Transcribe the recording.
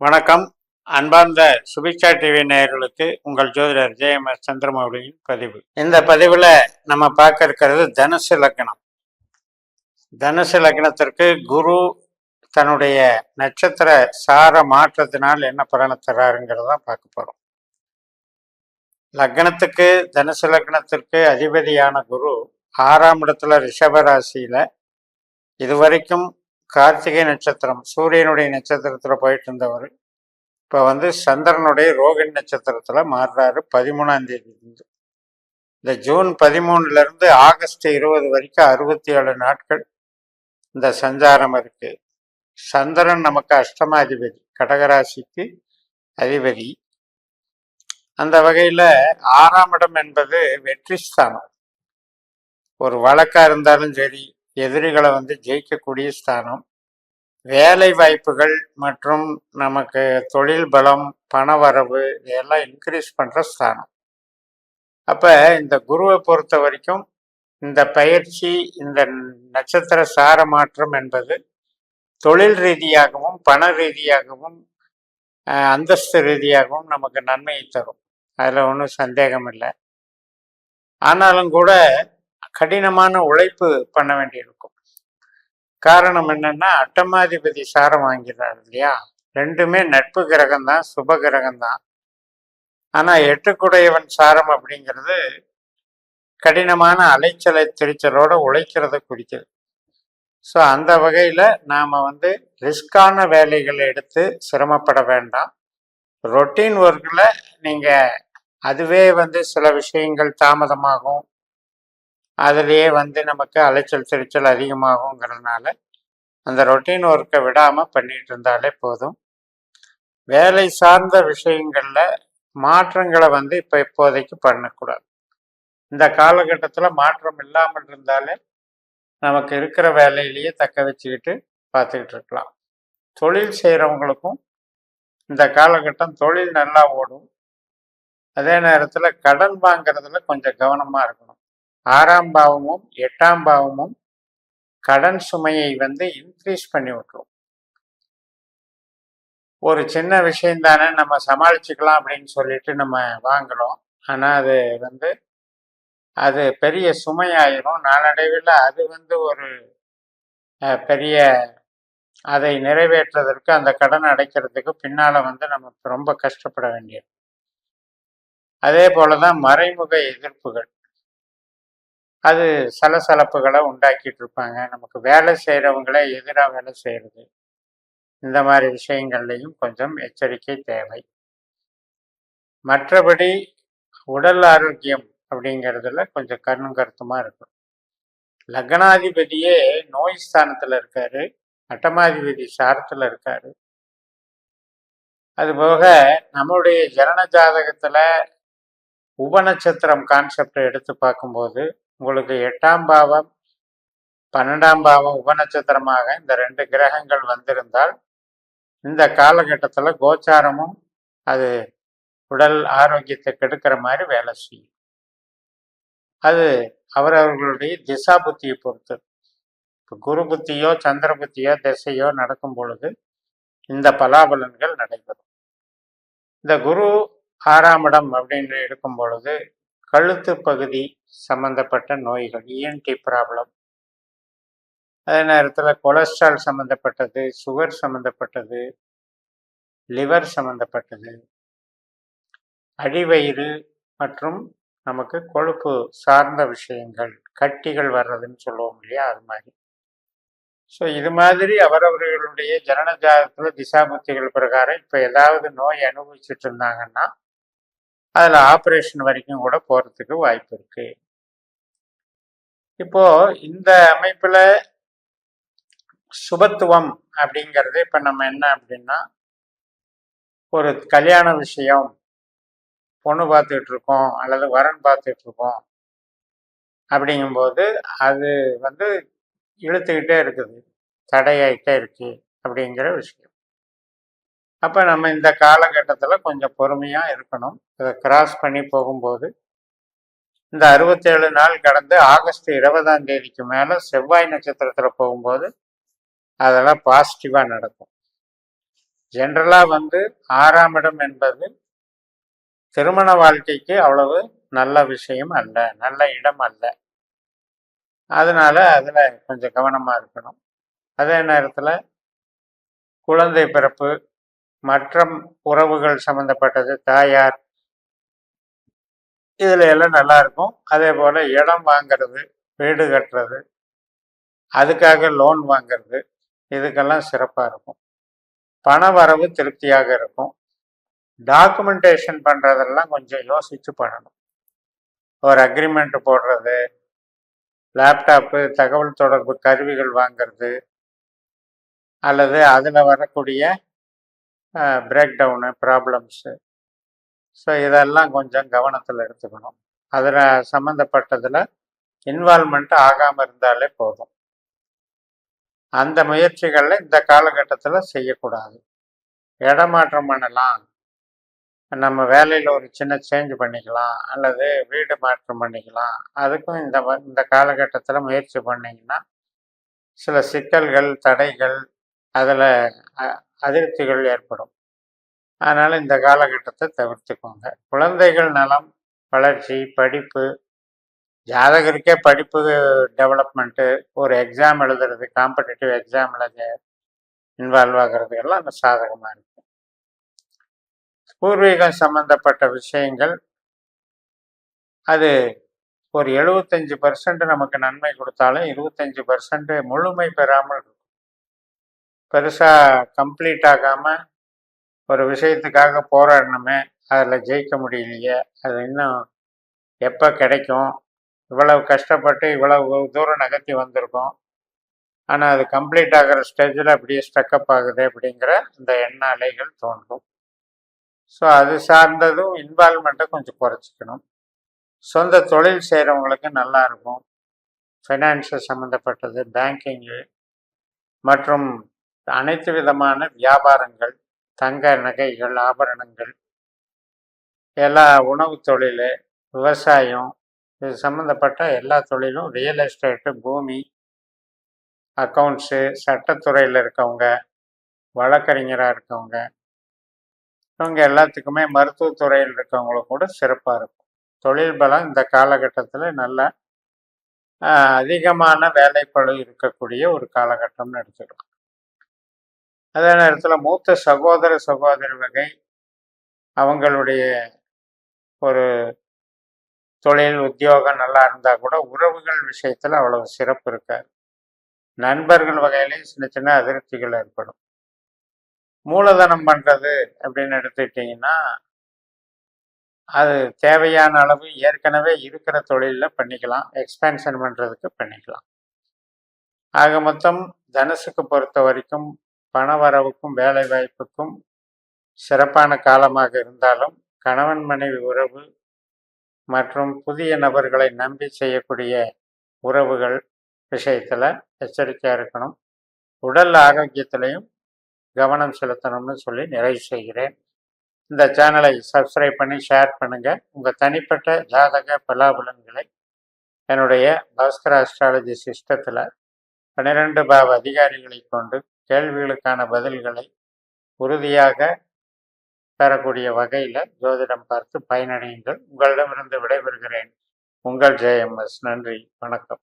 வணக்கம். அன்பார்ந்த சுபிக்ஷா டிவி நேயர்களுக்கு உங்கள் ஜோதிடர் ஜெயமஸ் சந்திரமௌலியின் பதிவு. இந்த பதிவில் நம்ம பார்க்க இருக்கிறது தனுசு லக்னம். தனுசு லக்னத்திற்கு குரு தன்னுடைய நட்சத்திர சார மாற்றத்தினால் என்ன பலனை தராருங்கிறதான் பார்க்க போகிறோம். லக்னத்துக்கு தனுசு லக்னத்திற்கு அதிபதியான குரு 6ஆம் இடத்துல ரிஷபராசியில் இதுவரைக்கும் கார்த்திகை நட்சத்திரம் சூரியனுடைய நட்சத்திரத்தில் போயிட்டு இருந்தவர் இப்போ சந்திரனுடைய ரோகிணி நட்சத்திரத்தில் மாறுறாரு 13ஆம் தேதி. இந்த ஜூன் 13லேருந்து ஆகஸ்ட் 20 வரைக்கும் 67 நாட்கள் இந்த சஞ்சாரம் இருக்கு. சந்திரன் நமக்கு அஷ்டமாதிபதி, கடகராசிக்கு அதிபதி. அந்த வகையில் 6ஆம் இடம் என்பது வெற்றி ஸ்தானம். ஒரு வழக்கா இருந்தாலும் சரி, எதிரிகளை ஜெயிக்கக்கூடிய ஸ்தானம். வேலை வாய்ப்புகள் மற்றும் நமக்கு தொழில் பலம், பணவரவு இதெல்லாம் இன்க்ரீஸ் பண்ணுற ஸ்தானம். அப்போ இந்த குருவை பொறுத்த வரைக்கும் இந்த பயிற்சி, இந்த நட்சத்திர சார மாற்றம் என்பது தொழில் ரீதியாகவும் பண ரீதியாகவும் அந்தஸ்து ரீதியாகவும் நமக்கு நன்மையை தரும். அதில் ஒன்றும் சந்தேகம் இல்லை. ஆனாலும் கூட கடினமான உழைப்பு பண்ண வேண்டியிருக்கும். காரணம் என்னன்னா, அட்டமாதிபதி சாரம் வாங்கிறார் இல்லையா. ரெண்டுமே நட்பு கிரகம்தான், சுப கிரகம்தான். ஆனால் 8குடையவன் சாரம் அப்படிங்கிறது கடினமான அலைச்சலை திரிச்சலோட உழைக்கிறத குறிக்குது. ஸோ அந்த வகையில் நாம் ரிஸ்கான வேலைகளை எடுத்து சிரமப்பட வேண்டாம். ரொட்டீன் ஒர்க்கில் நீங்கள் அதுவே சில விஷயங்கள் தாமதமாகும், அதுலேயே நமக்கு அலைச்சல் திரிச்சல் அதிகமாகுங்கிறதுனால அந்த ரொட்டீன் ஒர்க்கை விடாமல் பண்ணிட்டு இருந்தாலே போதும். வேலை சார்ந்த விஷயங்களில் மாற்றங்களை இப்போ இப்போதைக்கு பண்ணக்கூடாது. இந்த காலகட்டத்தில் மாற்றம் இல்லாமல் இருந்தாலே நமக்கு இருக்கிற வேலையிலேயே தக்க வச்சுக்கிட்டு பார்த்துக்கிட்டு இருக்கலாம். தொழில் செய்கிறவங்களுக்கும் இந்த காலகட்டம் தொழில் நல்லா ஓடும். அதே நேரத்தில் கடன் வாங்கிறதுல கொஞ்சம் கவனமாக இருக்கணும். 6ஆம் பாவமும் 8ஆம் பாவமும் கடன் சுமையை இன்க்ரீஸ் பண்ணி விட்டுரும். ஒரு சின்ன விஷயம் தானே, நம்ம சமாளிச்சுக்கலாம் அப்படின்னு சொல்லிட்டு நம்ம வாங்குறோம். ஆனால் அது பெரிய சுமையாயிரும். நாளடைவில் அது ஒரு பெரிய அதை நிறைவேற்றுவதற்கு, அந்த கடன் அடைக்கிறதுக்கு பின்னால் நம்ம ரொம்ப கஷ்டப்பட வேண்டியது. அதே போல தான் மறைமுக எதிர்ப்புகள், அது சலசலப்புகளை உண்டாக்கிட்டு இருப்பாங்க. நமக்கு வேலை செய்கிறவங்களே எதிராக வேலை செய்கிறது, இந்த மாதிரி விஷயங்கள்லையும் கொஞ்சம் எச்சரிக்கை தேவை. மற்றபடி உடல் ஆரோக்கியம் அப்படிங்கிறதுல கொஞ்சம் கண்ணும் கருத்துமாக இருக்கும். லக்னாதிபதியே நோய் ஸ்தானத்தில் இருக்காரு, அட்டமாதிபதி சாரத்தில் இருக்காரு. அதுபோக நம்முடைய ஜனன ஜாதகத்தில் உபநட்சத்திரம் கான்செப்டை எடுத்து பார்க்கும்போது உங்களுக்கு 8ஆம் பாவம் 12ஆம் பாவம் உபநட்சத்திரமாக இந்த 2 கிரகங்கள் வந்திருந்தால் இந்த காலகட்டத்தில் கோச்சாரமும் அது உடல் ஆரோக்கியத்தை கெடுக்கிற மாதிரி வேலை செய்யும். அது அவரவர்களுடைய திசா புத்தியை பொறுத்தது. இப்போ குரு புத்தியோ சந்திர புத்தியோ திசையோ நடக்கும் பொழுது இந்த பலாபலன்கள் நடைபெறும். இந்த குரு 6ஆம் இடம் அப்படின்னு இருக்கும் பொழுது கழுத்து பகுதி சம்பந்தப்பட்ட நோய்கள், இஎன்டி ப்ராப்ளம், அதே நேரத்தில் கொலஸ்ட்ரால் சம்மந்தப்பட்டது, சுகர் சம்மந்தப்பட்டது, லிவர் சம்மந்தப்பட்டது, அடிவயிறு மற்றும் நமக்கு கொழுப்பு சார்ந்த விஷயங்கள், கட்டிகள் வர்றதுன்னு சொல்லுவோம் இல்லையா, அது மாதிரி. ஸோ இது மாதிரி அவரவர்களுடைய ஜனன ஜாதகத்தில் திசாபுத்திகள் பிரகாரம் இப்போ ஏதாவது நோய் அனுபவிச்சுட்டு இருந்தாங்கன்னா அதில் ஆப்ரேஷன் வரைக்கும் கூட போகிறதுக்கு வாய்ப்பு இருக்கு. இப்போ இந்த அமைப்பில் சுபத்துவம் அப்படிங்கிறது இப்போ நம்ம என்ன அப்படின்னா, ஒரு கல்யாண விஷயம், பொண்ணு பார்த்துட்டு இருக்கோம் அல்லது வரன் பார்த்துட்டு இருக்கோம் அப்படிங்கும்போது அது இழுத்துக்கிட்டே இருக்குது, தடையாயிட்டே இருக்கு அப்படிங்கிற விஷயம். அப்போ நம்ம இந்த காலகட்டத்தில் கொஞ்சம் பொறுமையாக இருக்கணும். அதை கிராஸ் பண்ணி போகும்போது இந்த 67 நாள் கடந்து ஆகஸ்ட் 20ஆம் தேதிக்கு மேலே செவ்வாய் நட்சத்திரத்தில் போகும்போது அதெல்லாம் பாசிட்டிவாக நடக்கும். ஜென்ரலா வந்து 6ஆம் இடம் என்பது திருமண வாழ்க்கைக்கு அவ்வளவு நல்ல விஷயம் அல்ல, நல்ல இடம் அல்ல. அதனால அதுல கொஞ்சம் கவனமா இருக்கணும். அதே நேரத்துல குழந்தை பிறப்பு, மற்றும் உறவுகள் சம்பந்தப்பட்டது, தாயார், இதுல எல்லாம் நல்லா இருக்கும். அதே போல இடம் வாங்கிறது, வீடு கட்டுறது, அதுக்காக லோன் வாங்கிறது, இதுக்கெல்லாம் சிறப்பா இருக்கும். பண வரவு திருப்தியாக இருக்கும். டாக்குமெண்டேஷன் பண்றதெல்லாம் கொஞ்சம் யோசிச்சு பண்ணணும். ஒரு அக்ரிமெண்ட் போடுறது, லேப்டாப்பு, தகவல் தொடர்பு கருவிகள் வாங்கிறது, அல்லது அதில் வரக்கூடிய பிரேக் டவுனு, ப்ராப்ளம்ஸு, ஸோ இதெல்லாம் கொஞ்சம் கவனத்தில் எடுத்துக்கணும். அதில் சம்மந்தப்பட்டதில் இன்வால்மெண்ட் ஆகாமல் இருந்தாலே போதும். அந்த முயற்சிகளில் இந்த காலகட்டத்தில் செய்யக்கூடாது. இடமாற்றம் பண்ணலாம், நம்ம வேலையில் ஒரு சின்ன சேஞ்ச் பண்ணிக்கலாம், அல்லது வீடு மாற்றம் பண்ணிக்கலாம். அதுக்கும் இந்த காலகட்டத்தில் முயற்சி பண்ணிங்கன்னா சில சிக்கல்கள், தடைகள், அதில் அதிருப்திகள் ஏற்படும். அதனால் இந்த காலகட்டத்தை தவிர்த்துக்கோங்க. குழந்தைகள் நலம், வளர்ச்சி, படிப்பு, ஜாதகருக்கே படிப்பு டெவலப்மெண்ட்டு, ஒரு எக்ஸாம் எழுதுறது, காம்படிட்டிவ் எக்ஸாமில் இன்வால்வ் ஆகிறது எல்லாம் அந்த சாதகமாக இருக்கு. பூர்வீகம் சம்பந்தப்பட்ட விஷயங்கள் அது ஒரு 75% நமக்கு நன்மை கொடுத்தாலும் 25% முழுமை பெறாமல் இருக்கும். பெருசாக கம்ப்ளீட் ஆகாமல் ஒரு விஷயத்துக்காக போராடணுமே, அதில் ஜெயிக்க முடியலையே, அது இன்னும் எப்போ கிடைக்கும், இவ்வளவு கஷ்டப்பட்டு இவ்வளவு தூரம் நகர்த்தி வந்திருக்கோம், ஆனால் அது கம்ப்ளீட் ஆகிற ஸ்டேஜில் அப்படியே ஸ்டக்கப் ஆகுது அப்படிங்கிற இந்த எண்ண அலைகள் தோன்றும். ஸோ அது சார்ந்ததும் இன்வால்மெண்ட்டை கொஞ்சம் குறைச்சிக்கணும். சொந்த தொழில் செய்கிறவங்களுக்கு நல்லா இருக்கும். ஃபைனான்ஸு சம்மந்தப்பட்டது, பேங்கிங்கு மற்றும் அனைத்து விதமான வியாபாரங்கள், தங்க நகைகள், ஆபரணங்கள், எல்லா உணவு தொழில், விவசாயம், இது சம்மந்தப்பட்ட எல்லா தொழிலும், ரியல் எஸ்டேட்டு, பூமி, அக்கௌண்ட்ஸு, சட்டத்துறையில் இருக்கவங்க, வழக்கறிஞராக இருக்கவங்க, இவங்க எல்லாத்துக்குமே, மருத்துவத்துறையில் இருக்கவங்களும் கூட சிறப்பாக இருக்கும். தொழில் பலம் இந்த காலகட்டத்தில் நல்ல அதிகமான வேலைப்பளு இருக்கக்கூடிய ஒரு காலகட்டம்னு எடுத்துக்கலாம். அதே நேரத்தில் மூத்த சகோதர சகோதரி வகை அவங்களுடைய ஒரு தொழில் உத்தியோகம் நல்லா இருந்தால் கூட உறவுகள் விஷயத்தில் அவ்வளவு சிறப்பு இருக்காது. நண்பர்கள் வகையிலையும் சின்ன சின்ன அதிருப்திகள் ஏற்படும். மூலதனம் பண்ணுறது அப்படின்னு எடுத்துக்கிட்டிங்கன்னா அது தேவையான அளவு ஏற்கனவே இருக்கிற தொழிலில் பண்ணிக்கலாம், எக்ஸ்பேன்ஷன் பண்ணுறதுக்கு பண்ணிக்கலாம். ஆக மொத்தம் தனுசுக்கு பொறுத்த வரைக்கும் பண வரவுக்கும் வேலை வாய்ப்புக்கும் சிறப்பான காலமாக இருந்தாலும் கணவன் மனைவி உறவு மற்றும் புதிய நபர்களை நம்பி செய்யக்கூடிய உறவுகள் விஷயத்தில் எச்சரிக்கையாக இருக்கணும். உடல் ஆரோக்கியத்திலையும் கவனம் செலுத்தணும்னு சொல்லி நிறைவு செய்கிறேன். இந்த சேனலை சப்ஸ்கிரைப் பண்ணி ஷேர் பண்ணுங்கள். உங்கள் தனிப்பட்ட ஜாதக பலாபலன்களை என்னுடைய பாஸ்கர் அஸ்ட்ராலஜி சிஸ்டத்தில் 12 பாவ அதிகாரிகளை கொண்டு கேள்விகளுக்கான பதில்களை உறுதியாக பெறக்கூடிய வகையில் ஜோதிடம் பார்த்து பயனடையுங்கள். உங்களிடமிருந்து விடைபெறுகிறேன். உங்கள் JMS. நன்றி, வணக்கம்.